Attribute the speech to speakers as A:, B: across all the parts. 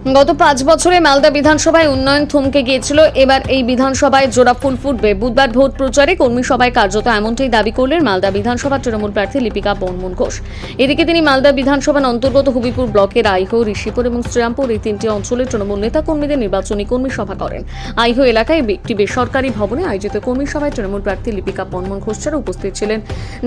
A: গত 5 বছরে মালদা বিধানসভায় উন্নয়ন থমকে গিয়েছিল। এবার এই বিধানসভায় জোড়া ফুল ফুটবে। বুধবার ভোট প্রচারে কর্মী সভায় কার্যত এমনটাই দাবি করলেন মালদা বিধানসভা তৃণমূল প্রার্থী লিপিকা বর্মন ঘোষ। এদিকে তিনি মালদা বিধানসভার অন্তর্গত হবিপুর ব্লকের আইহো, ঋষিপুর এবং শ্রীরামপুর এই তিনটি অঞ্চলের তৃণমূল নেতা কর্মীদের নির্বাচনী কর্মী সভা করেন। আইহো এলাকায় একটি বেসরকারি ভবনে আয়োজিত কর্মী সভায় তৃণমূল প্রার্থী লিপিকা বর্মন ঘোষ ছাড়া উপস্থিত ছিলেন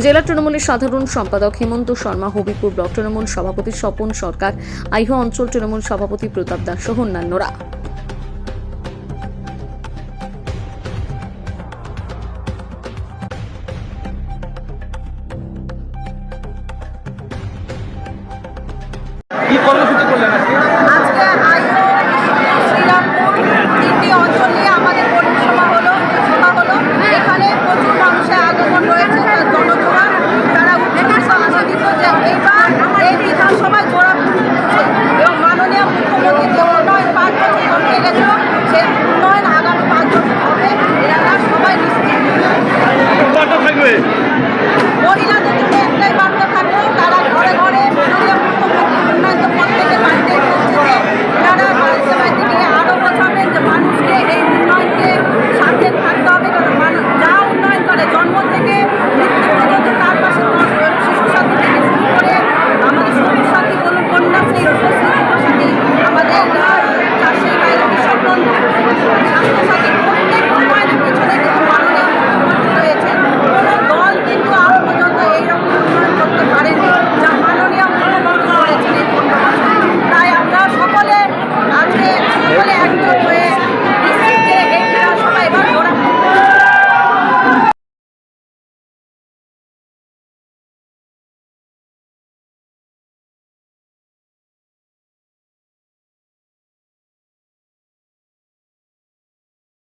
A: জেলা তৃণমূলের সাধারণ সম্পাদক হেমন্ত শর্মা, হবিপুর ব্লক তৃণমূল সভাপতি স্বপন সরকার, আইহো অঞ্চল তৃণমূল সভাপতি প্রতাপ দাস সহ অন্যান্যরা।
B: কি কর্মসূচি করলেন আজকে?